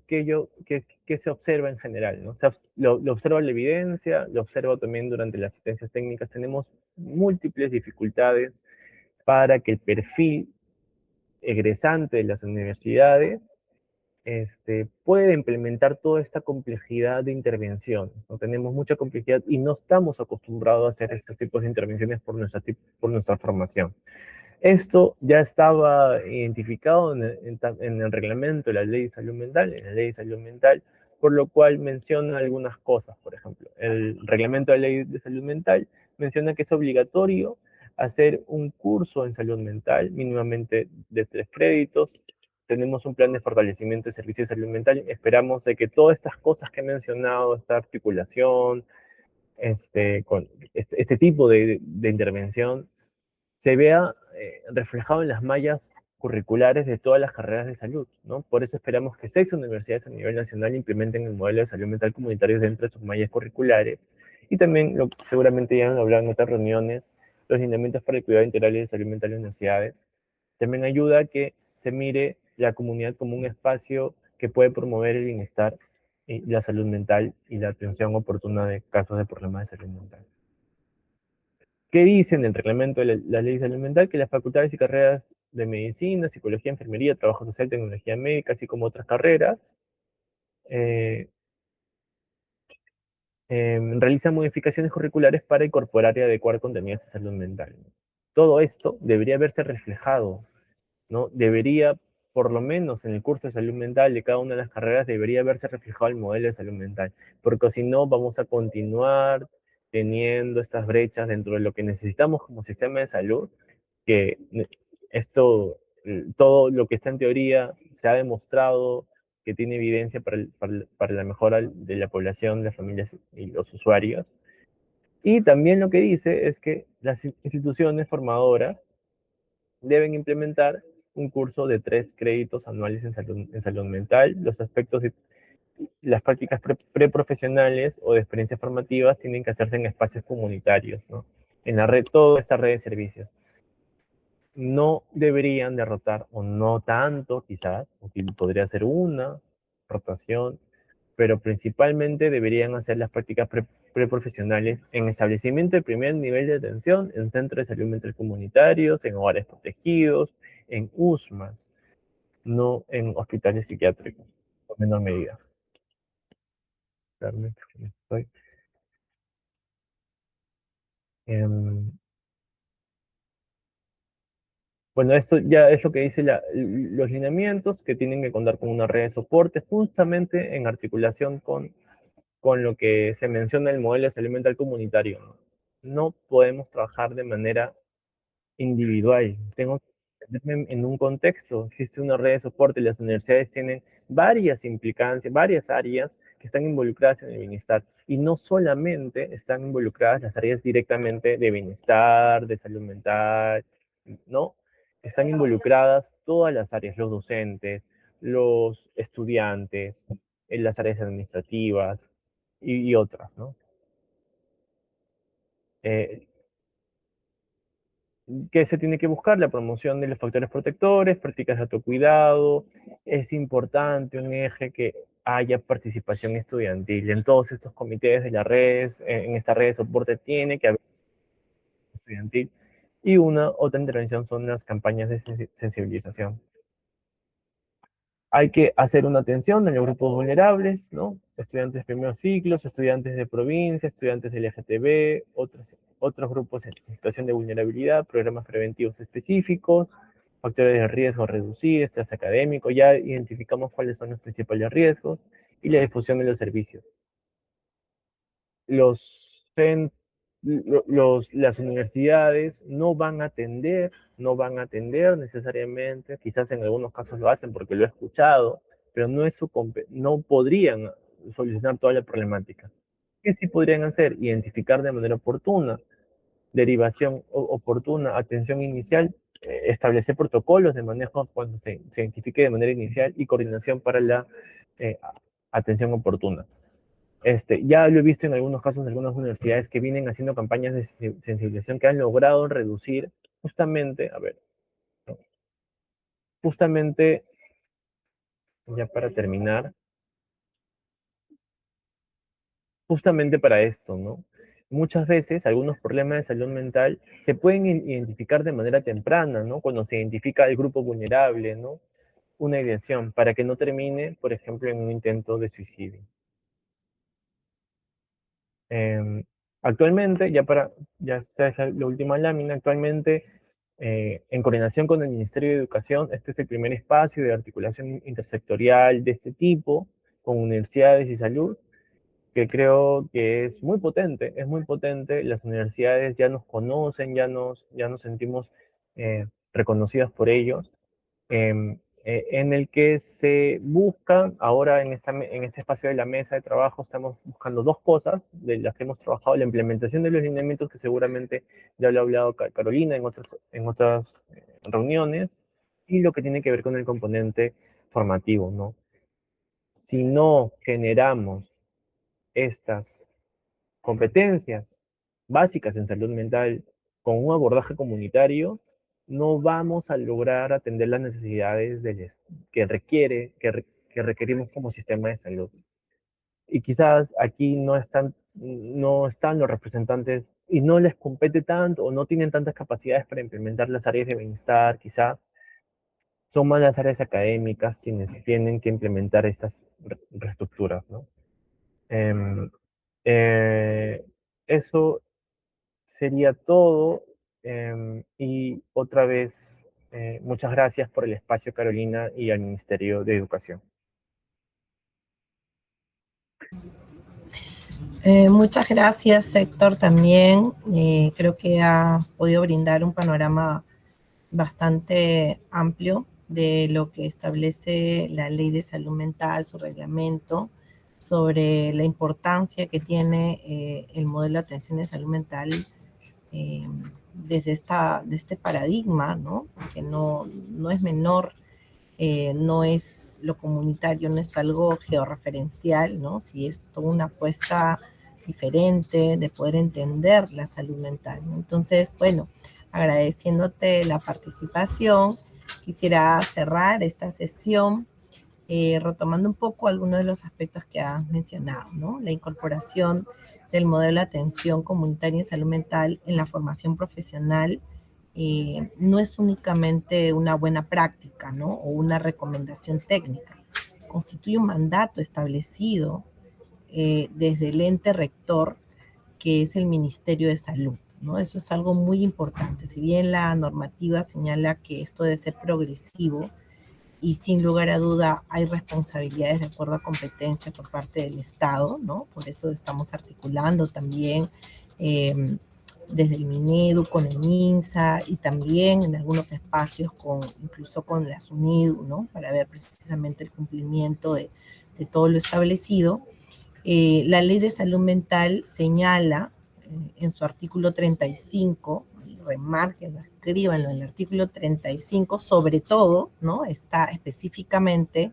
¿qué se observa en general? ¿No? Lo observa la evidencia, lo observa también durante las asistencias técnicas. Tenemos múltiples dificultades para que el perfil egresante de las universidades pueda implementar toda esta complejidad de intervención. ¿No? Tenemos mucha complejidad y no estamos acostumbrados a hacer estos tipos de intervenciones por nuestra formación. Esto ya estaba identificado en el reglamento de la ley de salud mental, en la ley de salud mental, por lo cual menciona algunas cosas. Por ejemplo, el reglamento de la ley de salud mental menciona que es obligatorio hacer un curso en salud mental, mínimamente de 3 créditos. Tenemos un plan de fortalecimiento de servicios de salud mental. Esperamos de que todas estas cosas que he mencionado, esta articulación, con este tipo de intervención, se vea reflejado en las mallas curriculares de todas las carreras de salud, ¿no? Por eso esperamos que 6 universidades a nivel nacional implementen el modelo de salud mental comunitario dentro de sus mallas curriculares. Y también, seguramente ya han hablado en otras reuniones, los lineamientos para el cuidado integral de salud mental en universidades. También ayuda a que se mire la comunidad como un espacio que puede promover el bienestar y la salud mental y la atención oportuna de casos de problemas de salud mental. ¿Qué dice en el reglamento de la ley de salud mental? Que las facultades y carreras de medicina, psicología, enfermería, trabajo social, tecnología médica, así como otras carreras, realizan modificaciones curriculares para incorporar y adecuar contenidos de salud mental. Todo esto debería verse reflejado, ¿no? Debería, por lo menos en el curso de salud mental de cada una de las carreras, debería verse reflejado el modelo de salud mental, porque si no vamos a continuar teniendo estas brechas dentro de lo que necesitamos como sistema de salud, que esto, todo lo que está en teoría se ha demostrado que tiene evidencia para la mejora de la población, las familias y los usuarios. Y también lo que dice es que las instituciones formadoras deben implementar un curso de 3 créditos anuales en salud mental. Los aspectos de las prácticas preprofesionales o de experiencias formativas tienen que hacerse en espacios comunitarios, ¿no? En la red, toda esta red de servicios. No deberían derrotar, o no tanto quizás, podría ser una rotación, pero principalmente deberían hacer las prácticas preprofesionales en establecimiento de primer nivel de atención, en centros de salud mental comunitarios, en hogares protegidos, en USMAS, no en hospitales psiquiátricos, en menor medida. Bueno, esto ya es lo que dice los lineamientos, que tienen que contar con una red de soporte, justamente en articulación con lo que se menciona en el modelo de salud mental comunitario. No podemos trabajar de manera individual. Tengo que meterme en un contexto. Existe una red de soporte y las universidades tienen varias implicancias, varias áreas que están involucradas en el bienestar. Y no solamente están involucradas las áreas directamente de bienestar, de salud mental, ¿no? Están involucradas todas las áreas, los docentes, los estudiantes, en las áreas administrativas y otras, ¿no? ¿Qué se tiene que buscar? La promoción de los factores protectores, prácticas de autocuidado. Es importante un eje que haya participación estudiantil. En todos estos comités de la red, en esta red de soporte tiene que haber estudiantil. Y una otra intervención son las campañas de sensibilización. Hay que hacer una atención en los grupos vulnerables, ¿no? Estudiantes de primeros ciclos, estudiantes de provincia, estudiantes LGTB, otros grupos en situación de vulnerabilidad, programas preventivos específicos, factores de riesgo reducidos, estrés académico, ya identificamos cuáles son los principales riesgos y la difusión de los servicios. Las universidades no van a atender necesariamente, quizás en algunos casos lo hacen porque lo he escuchado, pero no podrían solucionar toda la problemática. ¿qué sí podrían hacer? Identificar de manera oportuna, derivación oportuna, atención inicial, establecer protocolos de manejo cuando se identifique de manera inicial y coordinación para la eh, atención oportuna. Ya lo he visto en algunos casos de algunas universidades que vienen haciendo campañas de sensibilización que han logrado reducir justamente, a ver, no, justamente, ya para terminar, justamente para esto, ¿no? Muchas veces algunos problemas de salud mental se pueden identificar de manera temprana, ¿no? Cuando se identifica el grupo vulnerable, ¿no? Una ideación para que no termine, por ejemplo, en un intento de suicidio. Eh, Actualmente, ya está la última lámina, actualmente, en coordinación con el Ministerio de Educación, este es el primer espacio de articulación intersectorial de este tipo, con universidades y salud, que creo que es muy potente, las universidades ya nos conocen, ya nos sentimos reconocidas por ellos, en el que se buscan, ahora en este espacio de la mesa de trabajo, estamos buscando dos cosas de las que hemos trabajado: la implementación de los lineamientos, que seguramente ya lo ha hablado Carolina en otras reuniones, y lo que tiene que ver con el componente formativo, ¿no? Si no generamos estas competencias básicas en salud mental con un abordaje comunitario, no vamos a lograr atender las necesidades que requerimos como sistema de salud. Y quizás aquí no están los representantes y no les compete tanto o no tienen tantas capacidades para implementar las áreas de bienestar, quizás son más las áreas académicas quienes tienen que implementar estas reestructuras, ¿no? Em, eh, Eso sería todo. Y otra vez, muchas gracias por el espacio, Carolina, y al Ministerio de Educación. Muchas gracias, Héctor, también. Creo que ha podido brindar un panorama bastante amplio de lo que establece la Ley de Salud Mental, su reglamento, sobre la importancia que tiene el modelo de atención de salud mental desde este paradigma, ¿no? Que no es menor, no es lo comunitario, no es algo georreferencial, ¿no? Si es toda una apuesta diferente de poder entender la salud mental, ¿no? Entonces, bueno, agradeciéndote la participación, quisiera cerrar esta sesión retomando un poco algunos de los aspectos que has mencionado, ¿no? La incorporación del modelo de atención comunitaria en salud mental en la formación profesional no es únicamente una buena práctica, ¿no? O una recomendación técnica. Constituye un mandato establecido desde el ente rector, que es el Ministerio de Salud, ¿no? Eso es algo muy importante. Si bien la normativa señala que esto debe ser progresivo, y sin lugar a duda hay responsabilidades de acuerdo a competencia por parte del Estado, ¿no? Por eso estamos articulando también desde el Minedu con el MINSA y también en algunos espacios incluso con la SUNIDU, ¿no? Para ver precisamente el cumplimiento de todo lo establecido. La Ley de Salud Mental señala en su artículo 35, remárquenlo, escríbanlo, en el artículo 35, sobre todo, ¿no? Está específicamente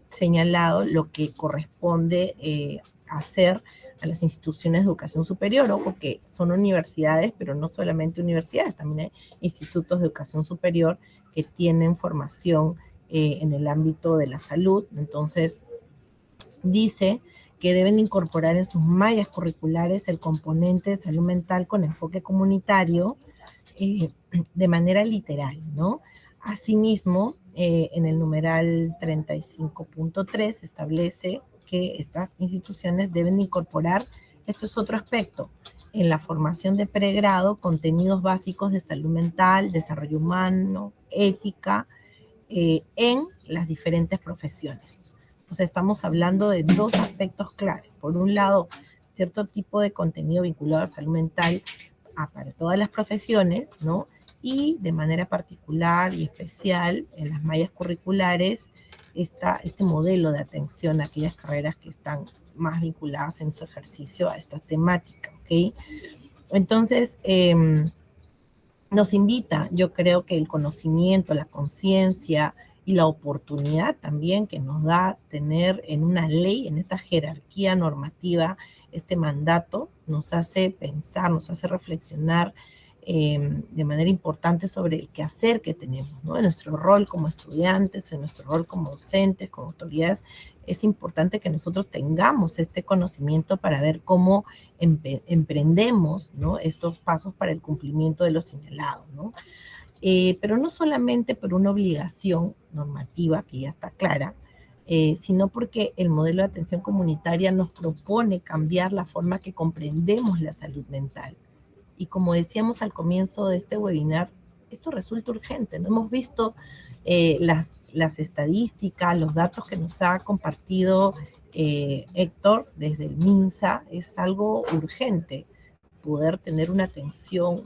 señalado lo que corresponde hacer a las instituciones de educación superior, ojo que son universidades, pero no solamente universidades, también hay institutos de educación superior que tienen formación en el ámbito de la salud. Entonces, dice que deben incorporar en sus mallas curriculares el componente de salud mental con enfoque comunitario de manera literal, ¿no? Asimismo, en el numeral 35.3 establece que estas instituciones deben incorporar, esto es otro aspecto, en la formación de pregrado, contenidos básicos de salud mental, desarrollo humano, ética, en las diferentes profesiones. O sea, estamos hablando de dos aspectos clave. Por un lado, cierto tipo de contenido vinculado a salud mental para todas las profesiones, ¿no? Y de manera particular y especial en las mallas curriculares, este modelo de atención a aquellas carreras que están más vinculadas en su ejercicio a esta temática, ¿ok? Entonces, nos invita, yo creo que el conocimiento, la conciencia y la oportunidad también que nos da tener en una ley, en esta jerarquía normativa, este mandato, nos hace pensar, nos hace reflexionar de manera importante sobre el quehacer que tenemos, ¿no? En nuestro rol como estudiantes, en nuestro rol como docentes, como autoridades, es importante que nosotros tengamos este conocimiento para ver cómo emprendemos, ¿no?, estos pasos para el cumplimiento de lo señalado, ¿no? Pero no solamente por una obligación normativa que ya está clara, sino porque el modelo de atención comunitaria nos propone cambiar la forma que comprendemos la salud mental. Y como decíamos al comienzo de este webinar, esto resulta urgente, ¿no? Hemos visto las estadísticas, los datos que nos ha compartido Héctor desde el MINSA. Es algo urgente poder tener una atención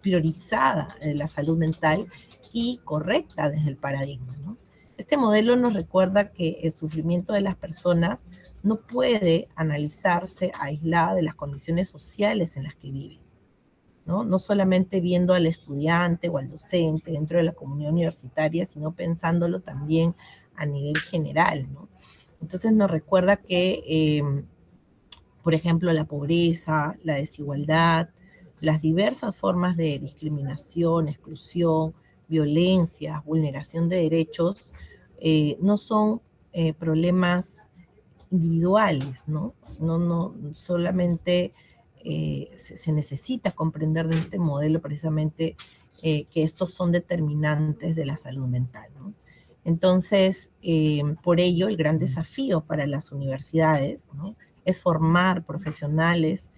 priorizada de la salud mental y correcta desde el paradigma, ¿no? Este modelo nos recuerda que el sufrimiento de las personas no puede analizarse aislada de las condiciones sociales en las que viven, ¿no? No solamente viendo al estudiante o al docente dentro de la comunidad universitaria, sino pensándolo también a nivel general, ¿no? Entonces nos recuerda que, por ejemplo, la pobreza, la desigualdad, las diversas formas de discriminación, exclusión, violencia, vulneración de derechos, no son problemas individuales, ¿no? No solamente se necesita comprender de este modelo precisamente que estos son determinantes de la salud mental, ¿no? Entonces, por ello, el gran desafío para las universidades, ¿no?, es formar profesionales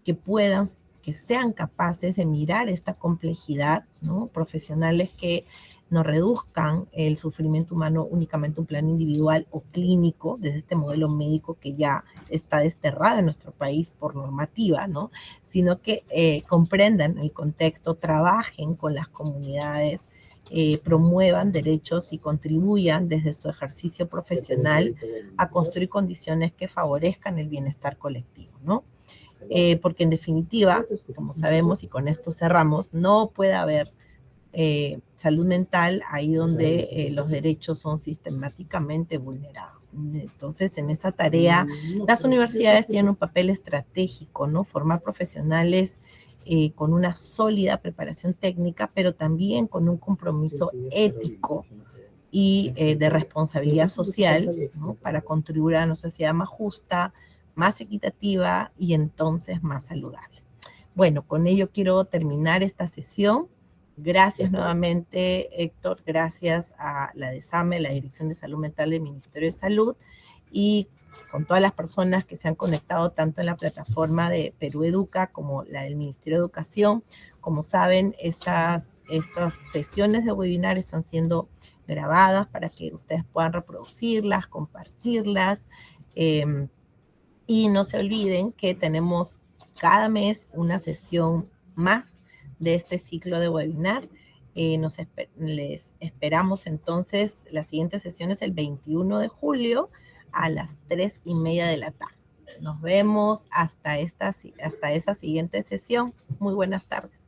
que sean capaces de mirar esta complejidad, ¿no? Profesionales que no reduzcan el sufrimiento humano únicamente a un plano individual o clínico, desde este modelo médico que ya está desterrado en nuestro país por normativa, ¿no?, sino que comprendan el contexto, trabajen con las comunidades, promuevan derechos y contribuyan desde su ejercicio profesional a construir condiciones que favorezcan el bienestar colectivo, ¿no? Porque en definitiva, como sabemos, y con esto cerramos, no puede haber salud mental ahí donde los derechos son sistemáticamente vulnerados. Entonces, en esa tarea, las universidades tienen un papel estratégico, ¿no? Formar profesionales con una sólida preparación técnica, pero también con un compromiso ético y de responsabilidad social, ¿no?, para contribuir a una sociedad más justa, más equitativa y entonces más saludable. Bueno, con ello quiero terminar esta sesión. Gracias nuevamente, Héctor, gracias a la DESAME, la Dirección de Salud Mental del Ministerio de Salud, y con todas las personas que se han conectado tanto en la plataforma de Perú Educa como la del Ministerio de Educación. Como saben, estas sesiones de webinar están siendo grabadas para que ustedes puedan reproducirlas, compartirlas, y no se olviden que tenemos cada mes una sesión más de este ciclo de webinar. Les esperamos entonces, la siguiente sesión es el 21 de julio a las 3:30 de la tarde. Nos vemos hasta esa siguiente sesión. Muy buenas tardes.